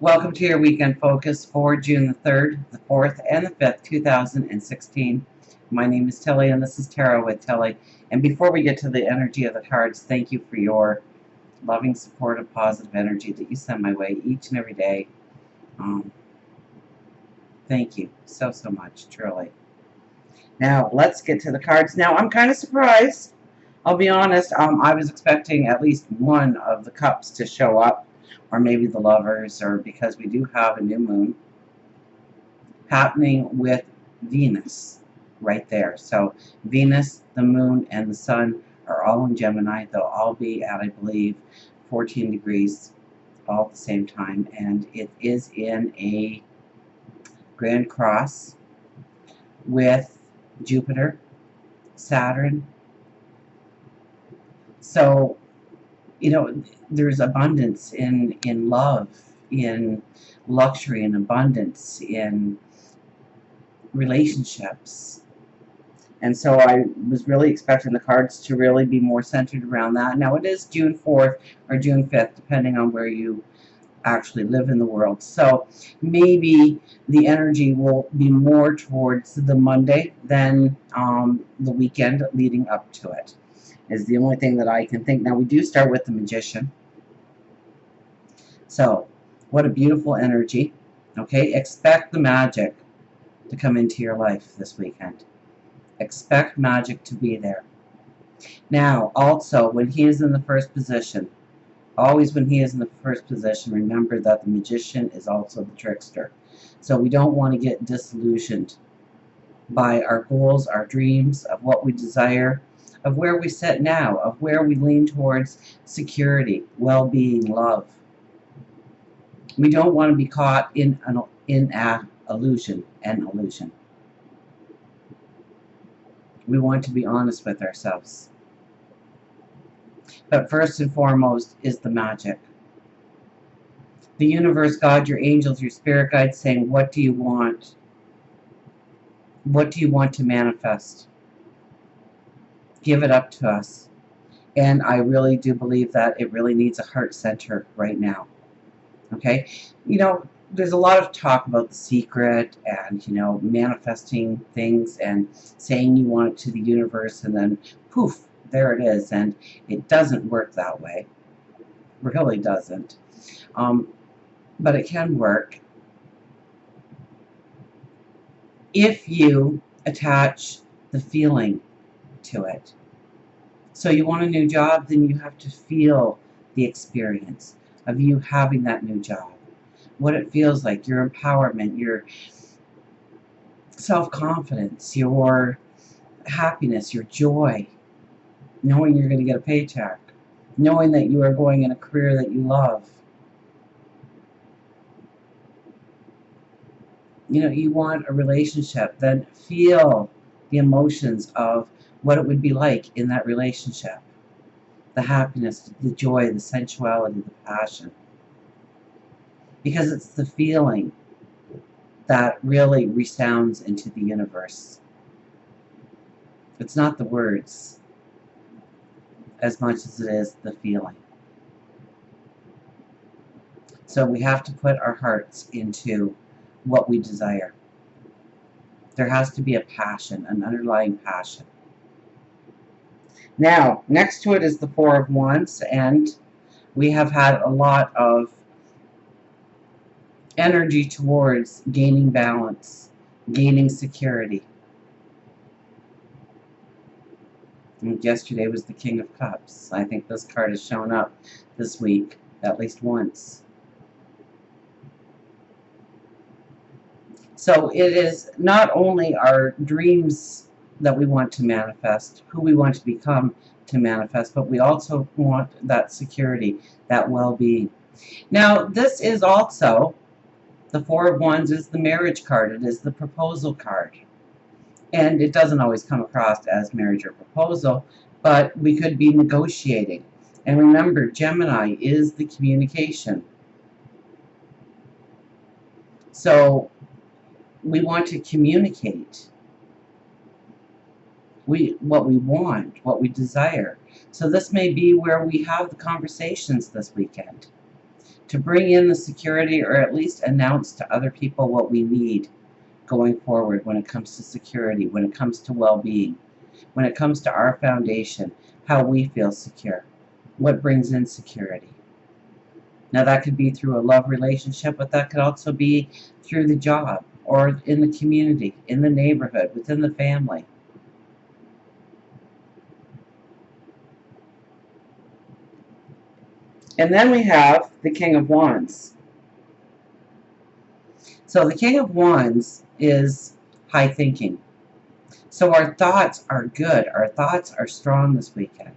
Welcome to your weekend focus for June the 3rd, the 4th, and the 5th, 2016. My name is Tilly, and this is Tarot with Tilly. And before we get to the energy of the cards, thank you for your loving, supportive, positive energy that you send my way each and every day. Thank you so much, truly. Now, let's get to the cards. Now, I'm kind of surprised. I'll be honest, I was expecting at least one of the cups to show up, or maybe the lovers, or because we do have a new moon happening with Venus right there. So Venus, the moon, and the sun are all in Gemini. They'll all be at, I believe, 14 degrees all at the same time. And it is in a grand cross with Jupiter, Saturn. So, you know, there's abundance in love, in luxury, and abundance in relationships. And so I was really expecting the cards to really be more centered around that. Now it is June 4th or June 5th, depending on where you actually live in the world. So maybe the energy will be more towards the Monday than the weekend leading up to it, is the only thing that I can think. Now we do start with the Magician. So what a beautiful energy. Okay, expect the magic to come into your life this weekend. Expect magic to be there. Now, also, when he is in the first position, always when he is in the first position, remember that the Magician is also the trickster. So we don't want to get disillusioned by our goals, our dreams, of what we desire, of where we sit now, of where we lean towards security, well-being, love. We don't want to be caught in an illusion. We want to be honest with ourselves. But first and foremost is the magic. The universe, God, your angels, your spirit guides saying, what do you want? What do you want to manifest? Give it up to us. And I really do believe that it really needs a heart center right now. Okay? You know, there's a lot of talk about the secret and, you know, manifesting things and saying you want it to the universe and then poof, there it is. And it doesn't work that way. It really doesn't. But it can work if you attach the feeling to it. So you want a new job, then you have to feel the experience of you having that new job. What it feels like, your empowerment, your self-confidence, your happiness, your joy, knowing you're going to get a paycheck, knowing that you are going in a career that you love. You know, you want a relationship, then feel the emotions of what it would be like in that relationship. The happiness, the joy, the sensuality, the passion. Because it's the feeling that really resounds into the universe. It's not the words as much as it is the feeling. So we have to put our hearts into what we desire. There has to be a passion, an underlying passion. Now, next to it is the Four of Wands, and we have had a lot of energy towards gaining balance, gaining security. And yesterday was the King of Cups. I think this card has shown up this week at least once. So it is not only our dreams that we want to manifest, who we want to become to manifest, but we also want that security, that well-being. Now, this is also, the Four of Wands is the marriage card. It is the proposal card. And it doesn't always come across as marriage or proposal, but we could be negotiating. And remember, Gemini is the communication. So we want to communicate what we want, what we desire. So this may be where we have the conversations this weekend. to bring in the security, or at least announce to other people what we need going forward when it comes to security, when it comes to well-being, when it comes to our foundation, how we feel secure, what brings in security. Now that could be through a love relationship, but that could also be through the job, or in the community, in the neighborhood, within the family. And then we have the King of Wands. So the King of Wands is high thinking. So our thoughts are good. Our thoughts are strong this weekend.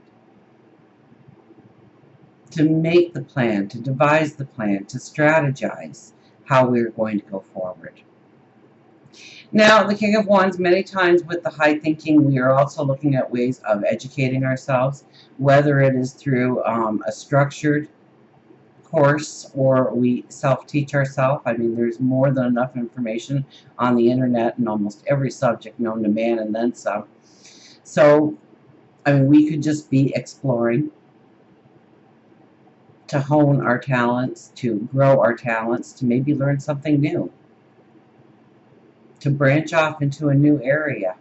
To make the plan, to devise the plan, to strategize how we're going to go forward. Now, the King of Wands, many times with the high thinking, we are also looking at ways of educating ourselves, whether it is through a structured course or we self-teach ourselves. I mean, there's more than enough information on the internet in almost every subject known to man and then some. So, I mean, we could just be exploring to hone our talents, to grow our talents, to maybe learn something new, to branch off into a new area.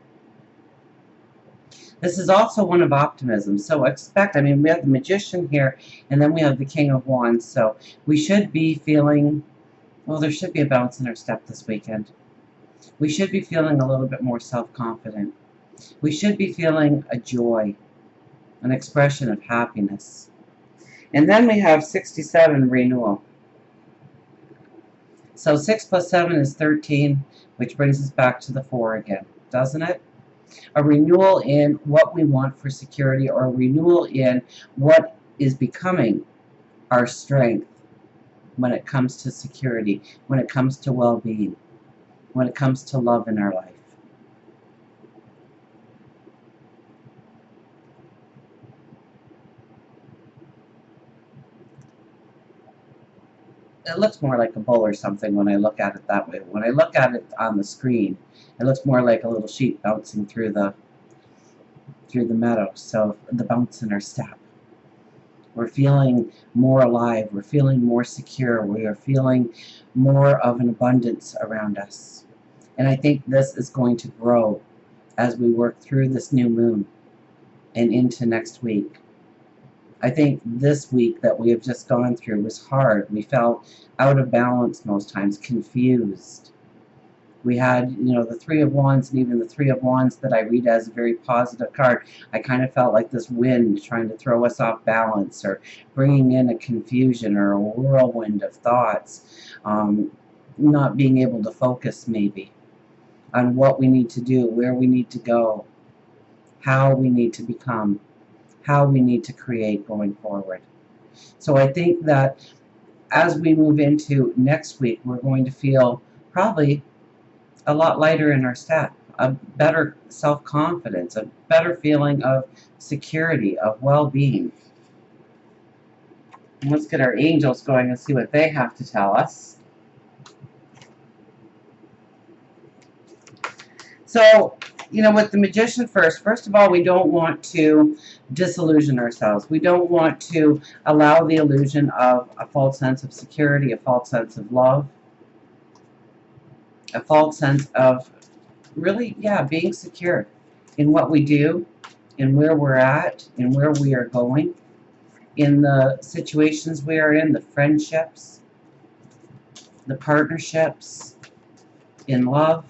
This is also one of optimism, so expect, I mean, we have the Magician here, and then we have the King of Wands, so we should be feeling, well, there should be a bounce in our step this weekend. We should be feeling a little bit more self-confident. We should be feeling a joy, an expression of happiness. And then we have 67, Renewal. So 6 plus 7 is 13, which brings us back to the 4 again, doesn't it? A renewal in what we want for security, or a renewal in what is becoming our strength when it comes to security, when it comes to well-being, when it comes to love in our life. It looks more like a bull or something when I look at it that way. When I look at it on the screen, it looks more like a little sheep bouncing through the meadow. So the bounce in our step. We're feeling more alive. We're feeling more secure. We are feeling more of an abundance around us. And I think this is going to grow as we work through this new moon and into next week. I think this week that we have just gone through was hard. We felt out of balance most times, confused. We had, you know, the Three of Wands, and even the Three of Wands that I read as a very positive card. I kind of felt like this wind trying to throw us off balance, or bringing in a confusion or a whirlwind of thoughts. Not being able to focus maybe on what we need to do, where we need to go, how we need to become, how we need to create going forward. So I think that as we move into next week, we're going to feel probably a lot lighter in our step, a better self-confidence, a better feeling of security, of well-being. Let's get our angels going and see what they have to tell us. So, you know, with the Magician first of all, we don't want to disillusion ourselves. We don't want to allow the illusion of a false sense of security, a false sense of love, a false sense of really, yeah, being secure in what we do, in where we're at, in where we are going, in the situations we are in, the friendships, the partnerships, in love.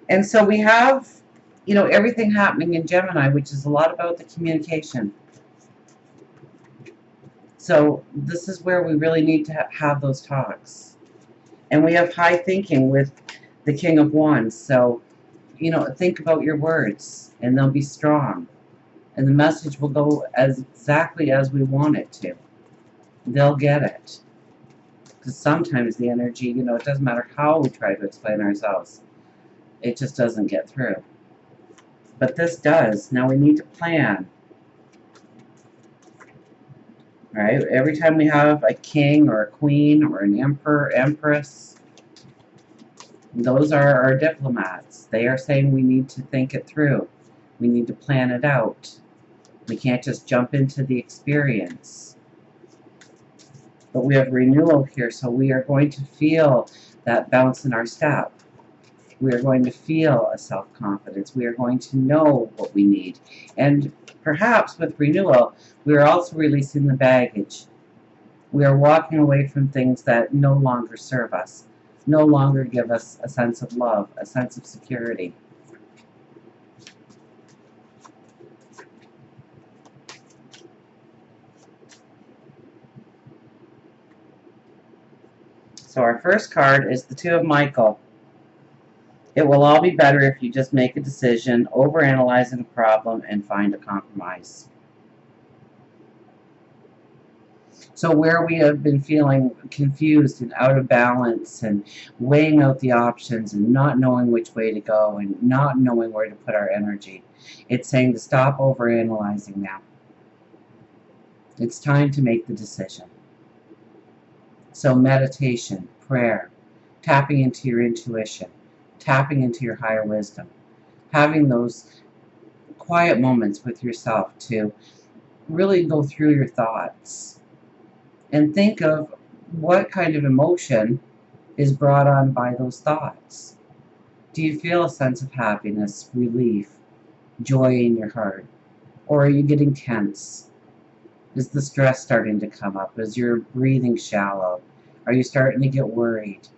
And so we have, you know, everything happening in Gemini, which is a lot about the communication. So this is where we really need to have those talks. And we have high thinking with the King of Wands. So, you know, think about your words, and they'll be strong. And the message will go as exactly as we want it to. They'll get it. Because sometimes the energy, you know, it doesn't matter how we try to explain ourselves. It just doesn't get through. But this does. Now we need to plan. Right? Every time we have a king or a queen or an emperor, empress, those are our diplomats. They are saying we need to think it through. We need to plan it out. We can't just jump into the experience. But we have renewal here, so we are going to feel that bounce in our step. We are going to feel a self-confidence. We are going to know what we need. And perhaps with renewal, we are also releasing the baggage. We are walking away from things that no longer serve us, no longer give us a sense of love, a sense of security. So our first card is the Two of Michael. It will all be better if you just make a decision, overanalyze a problem, and find a compromise. So where we have been feeling confused and out of balance and weighing out the options and not knowing which way to go and not knowing where to put our energy, it's saying to stop overanalyzing now. It's time to make the decision. So meditation, prayer, tapping into your intuition, tapping into your higher wisdom, having those quiet moments with yourself to really go through your thoughts and think of what kind of emotion is brought on by those thoughts. Do you feel a sense of happiness, relief, joy in your heart? Or are you getting tense? Is the stress starting to come up? Is your breathing shallow? Are you starting to get worried?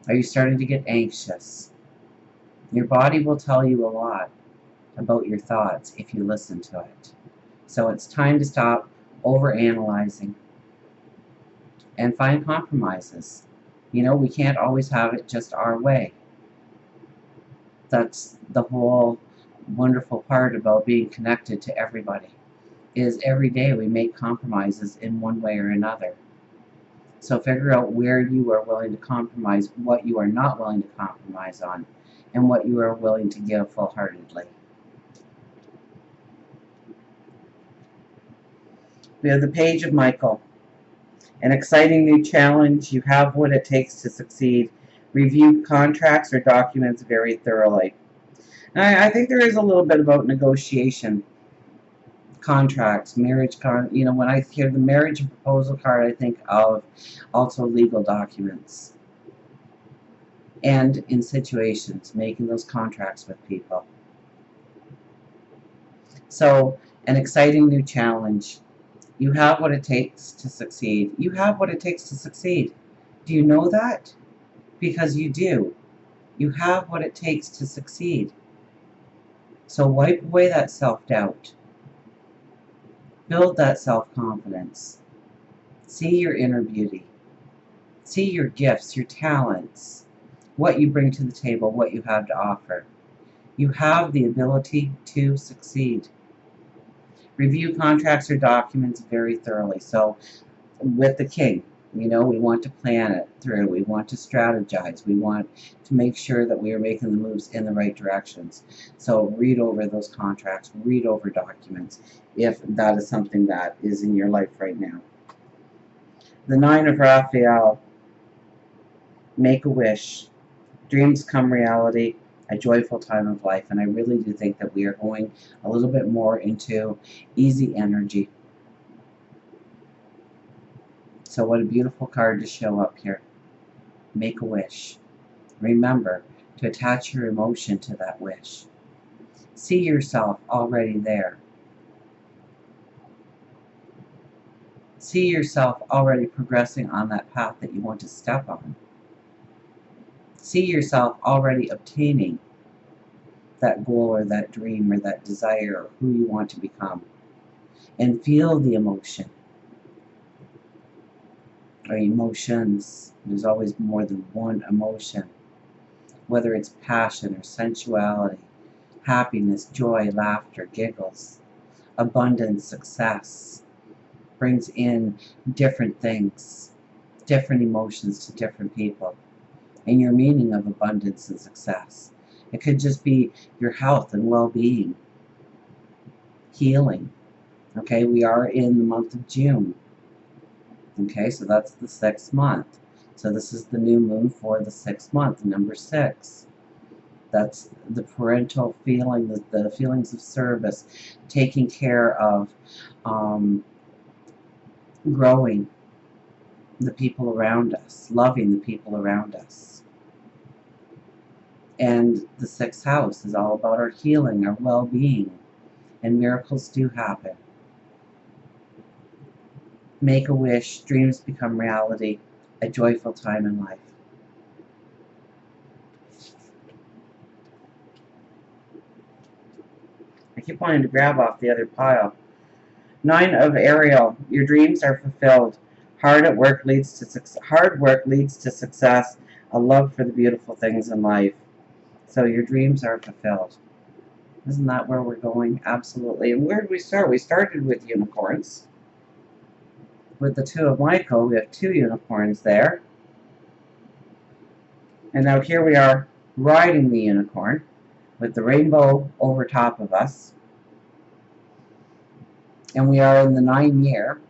Are you starting to get anxious? Your body will tell you a lot about your thoughts if you listen to it. So it's time to stop overanalyzing and find compromises. You know, we can't always have it just our way. That's the whole wonderful part about being connected to everybody, is every day we make compromises in one way or another. So figure out where you are willing to compromise, what you are not willing to compromise on, and what you are willing to give full-heartedly. We have the Page of Michael. An exciting new challenge. You have what it takes to succeed. Review contracts or documents very thoroughly. Now, I think there is a little bit about negotiation. Contracts, marriage, you know, when I hear the marriage and proposal card, I think of also legal documents. And in situations, making those contracts with people. So, an exciting new challenge. You have what it takes to succeed. You have what it takes to succeed. Do you know that? Because you do. You have what it takes to succeed. So wipe away that self-doubt. Build that self-confidence. See your inner beauty. See your gifts, your talents, what you bring to the table, what you have to offer. You have the ability to succeed. Review contracts or documents very thoroughly. So with the King, you know, we want to plan it through. We want to strategize. We want to make sure that we are making the moves in the right directions. So read over those contracts, read over documents, if that is something that is in your life right now. The Nine of Raphael. Make a wish. Dreams come reality. A joyful time of life. And I really do think that we are going a little bit more into easy energy. So what a beautiful card to show up here. Make a wish. Remember to attach your emotion to that wish. See yourself already there. See yourself already progressing on that path that you want to step on. See yourself already obtaining that goal or that dream or that desire or who you want to become. And feel the emotion. Or emotions. There's always more than one emotion. Whether it's passion or sensuality, happiness, joy, laughter, giggles, abundance, success, brings in different things, different emotions to different people, and your meaning of abundance and success. It could just be your health and well-being, healing. Okay, we are in the month of June. Okay, so that's the 6th month. So this is the new moon for the 6th month, number 6. That's the parental feeling, the feelings of service, taking care of, growing the people around us, loving the people around us. And the sixth house is all about our healing, our well-being, and miracles do happen. Make a wish, dreams become reality, a joyful time in life. I keep wanting to grab off the other pile. 9 of Ariel, your dreams are fulfilled. Hard work leads to success, a love for the beautiful things in life. So your dreams are fulfilled. Isn't that where we're going? Absolutely. And where did we start? We started with unicorns. With the 2 of Michael, we have 2 unicorns there. And now here we are riding the unicorn with the rainbow over top of us. And we are in the 9 year.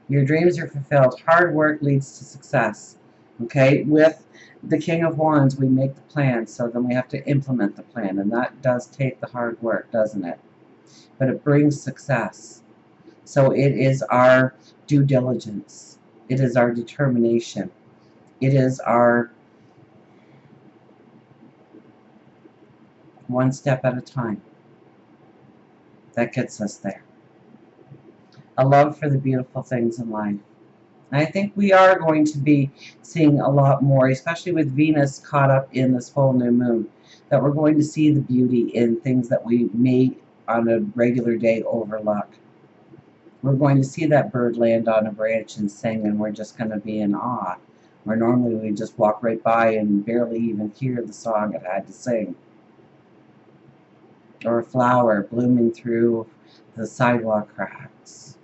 Your dreams are fulfilled. Hard work leads to success. Okay? With the King of Wands, we make the plan, so then we have to implement the plan. And that does take the hard work, doesn't it? But it brings success. So it is our due diligence. It is our determination. It is our one step at a time that gets us there. A love for the beautiful things in life. And I think we are going to be seeing a lot more, especially with Venus caught up in this full new moon, that we're going to see the beauty in things that we may on a regular day overlook. We're going to see that bird land on a branch and sing, and we're just going to be in awe. Where normally we just walk right by and barely even hear the song it had to sing. Or a flower blooming through the sidewalk cracks.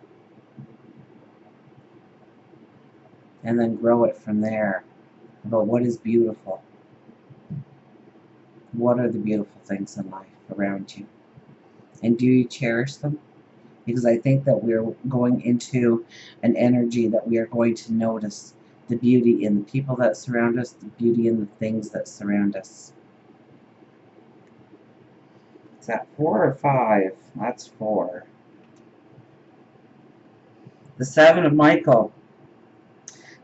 And then grow it from there about what is beautiful. What are the beautiful things in life around you? And do you cherish them? Because I think that we're going into an energy that we are going to notice the beauty in the people that surround us, the beauty in the things that surround us. Is that 4 or 5? That's 4. The 7 of Michael.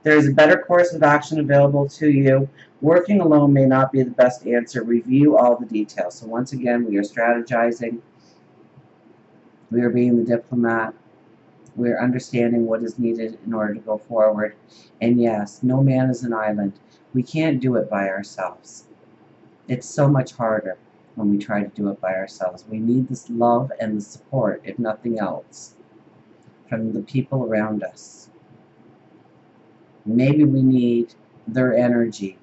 There is a better course of action available to you. Working alone may not be the best answer. Review all the details. So once again, we are strategizing. We are being the diplomat. We are understanding what is needed in order to go forward. And yes, no man is an island. We can't do it by ourselves. It's so much harder when we try to do it by ourselves. We need this love and the support, if nothing else, from the people around us. Maybe we need their energy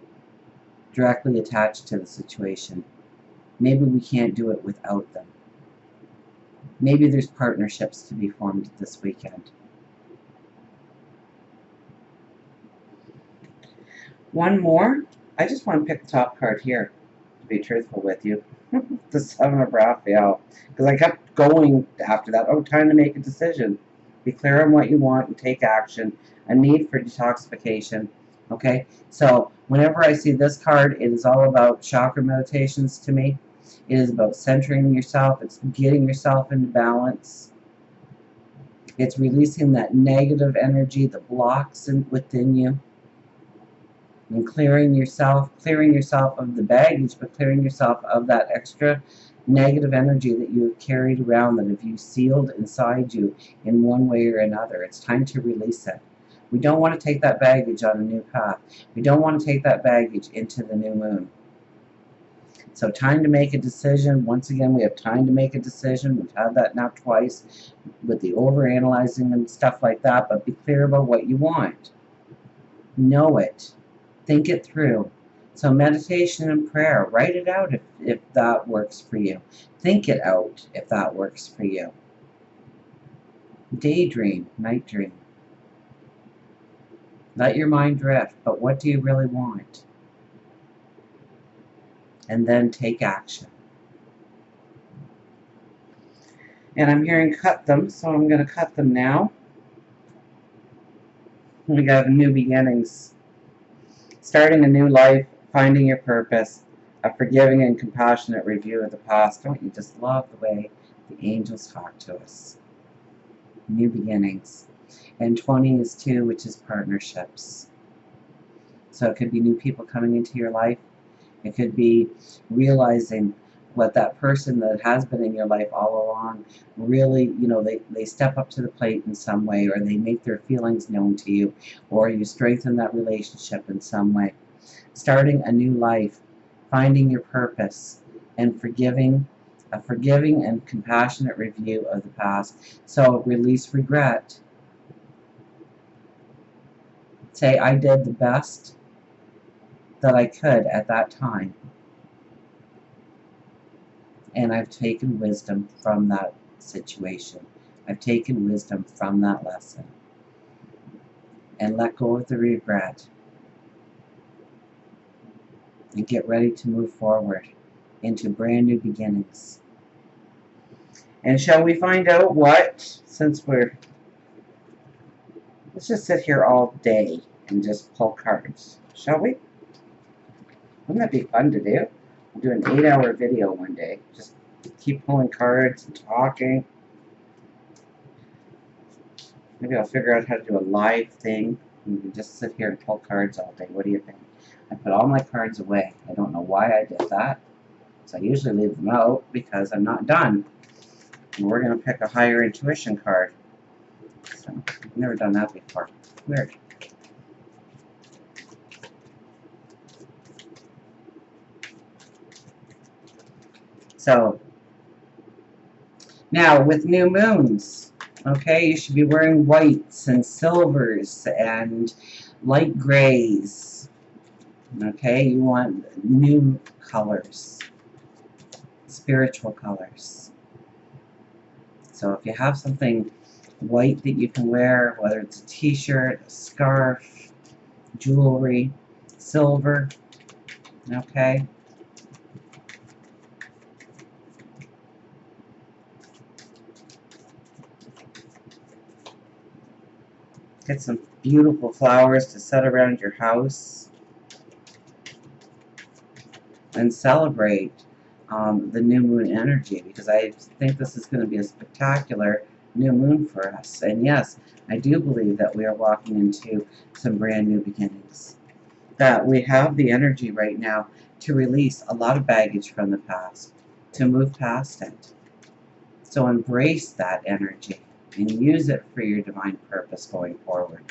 directly attached to the situation. Maybe we can't do it without them. Maybe there's partnerships to be formed this weekend. One more. I just want to pick the top card here, to be truthful with you. The 7 of Raphael. Because I kept going after that. Oh, time to make a decision. Be clear on what you want and take action. A need for detoxification. Okay? So, whenever I see this card, it is all about chakra meditations to me. It is about centering yourself. It's getting yourself into balance. It's releasing that negative energy, the blocks within you. And clearing yourself of the baggage, but clearing yourself of that extra negative energy that you have carried around, that if you sealed inside you in one way or another. It's time to release it. We don't want to take that baggage on a new path. We don't want to take that baggage into the new moon. So time to make a decision. Once again, we have time to make a decision. We've had that now twice with the overanalyzing and stuff like that, but be clear about what you want. Know it. Think it through. So meditation and prayer, write it out if that works for you. Think it out if that works for you. Daydream, night dream. Let your mind drift, but what do you really want? And then take action. And I'm hearing cut them, so I'm going to cut them now. We got new beginnings. Starting a new life, finding your purpose, a forgiving and compassionate review of the past. Don't you just love the way the angels talk to us? New beginnings. And 20 is 2, which is partnerships. So it could be new people coming into your life. It could be realizing what that person that has been in your life all along really, they step up to the plate in some way, or they make their feelings known to you, or you strengthen that relationship in some way. Starting a new life, finding your purpose, and a forgiving and compassionate review of the past. So release regret. Say, I did the best that I could at that time, and I've taken wisdom from that situation. I've taken wisdom from that lesson, and let go of the regret, and get ready to move forward into brand new beginnings. And shall we find out what, let's just sit here all day and just pull cards, shall we? Wouldn't that be fun to do? I'll do an 8-hour video one day. Just keep pulling cards and talking. Maybe I'll figure out how to do a live thing. And we can just sit here and pull cards all day. What do you think? I put all my cards away. I don't know why I did that. So I usually leave them out because I'm not done. And we're going to pick a higher intuition card. So I've never done that before. Weird. So now with new moons, okay, you should be wearing whites and silvers and light grays. Okay, you want new colors, spiritual colors. So if you have something white that you can wear, whether it's a t-shirt, a scarf, jewelry, silver, okay. Get some beautiful flowers to set around your house and celebrate the new moon energy, because I think this is going to be a spectacular new moon for us. And yes, I do believe that we are walking into some brand new beginnings. That we have the energy right now to release a lot of baggage from the past, to move past it. So embrace that energy and use it for your divine purpose going forward.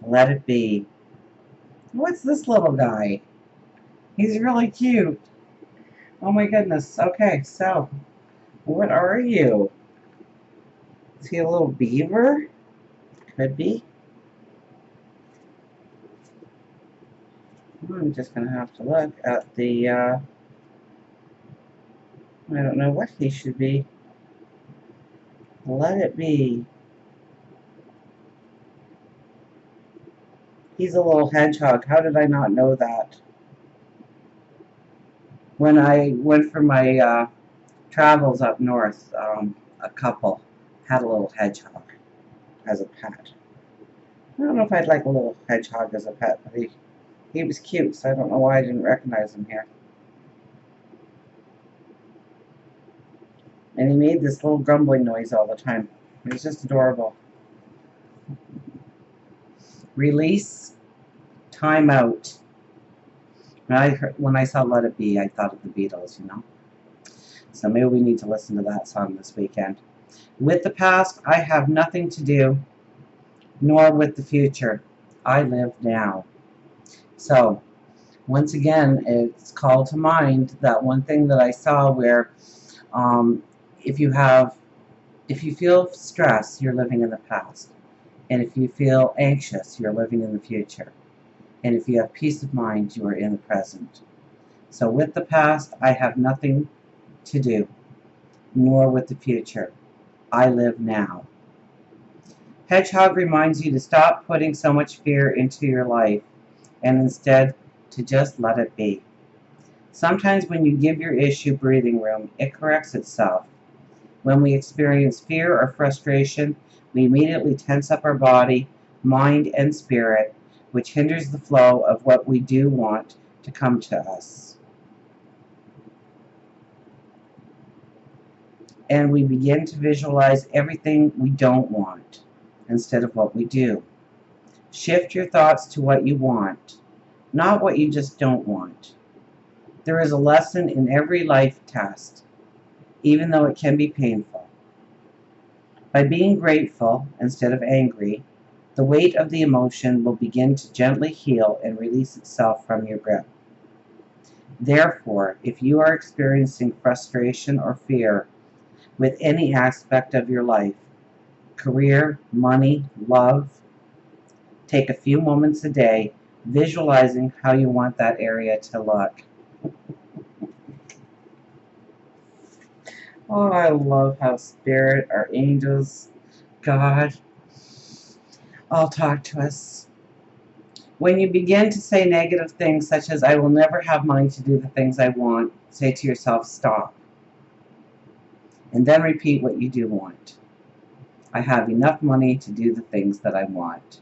Let it be. What's this little guy? He's really cute. Oh my goodness. Okay, so what are you? Is he a little beaver? Could be. I'm just going to have to look at the, I don't know what he should be. Let it be. He's a little hedgehog. How did I not know that? When I went for my travels up north, a couple had a little hedgehog as a pet. I don't know if I'd like a little hedgehog as a pet, but he was cute, so I don't know why I didn't recognize him here. And he made this little grumbling noise all the time. It was just adorable. Release, time out. When I saw Let It Be, I thought of the Beatles, you know. So maybe we need to listen to that song this weekend. With the past, I have nothing to do, nor with the future. I live now. So, once again, it's called to mind that one thing that I saw where if you feel stress, you're living in the past. And if you feel anxious, you're living in the future. And if you have peace of mind, you are in the present. So with the past, I have nothing to do, nor with the future. I live now. Hedgehog reminds you to stop putting so much fear into your life and instead to just let it be. Sometimes when you give your issue breathing room, it corrects itself. When we experience fear or frustration, we immediately tense up our body, mind, and spirit, which hinders the flow of what we do want to come to us. And we begin to visualize everything we don't want instead of what we do. Shift your thoughts to what you want, not what you just don't want. There is a lesson in every life test, even though it can be painful. By being grateful instead of angry, the weight of the emotion will begin to gently heal and release itself from your grip. Therefore, if you are experiencing frustration or fear with any aspect of your life, career, money, love, take a few moments a day visualizing how you want that area to look. Oh, I love how Spirit, our angels, God, all talk to us. When you begin to say negative things such as, I will never have money to do the things I want, say to yourself, stop. And then repeat what you do want. I have enough money to do the things that I want.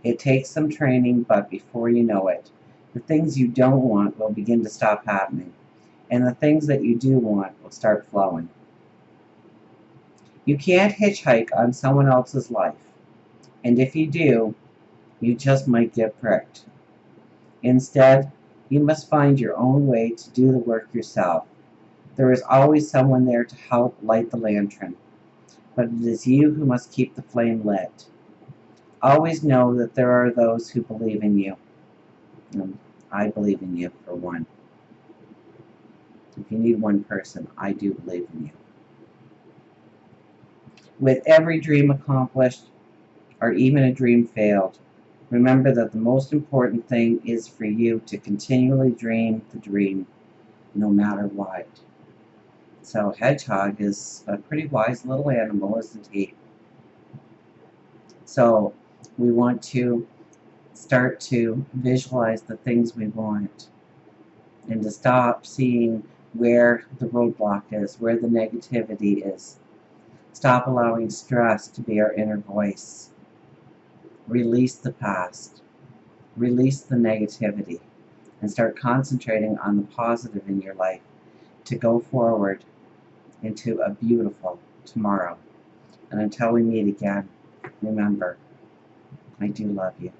It takes some training, but before you know it, the things you don't want will begin to stop happening, and the things that you do want will start flowing. You can't hitchhike on someone else's life, and if you do, you just might get pricked. Instead, you must find your own way to do the work yourself. There is always someone there to help light the lantern, but it is you who must keep the flame lit. Always know that there are those who believe in you. And I believe in you, for one. If you need one person, I do believe in you. With every dream accomplished, or even a dream failed, remember that the most important thing is for you to continually dream the dream, no matter what. So Hedgehog is a pretty wise little animal, isn't he? So we want to start to visualize the things we want and to stop seeing where the roadblock is, where the negativity is. Stop allowing stress to be our inner voice. Release the past. Release the negativity and start concentrating on the positive in your life to go forward into a beautiful tomorrow. And until we meet again, remember, I do love you.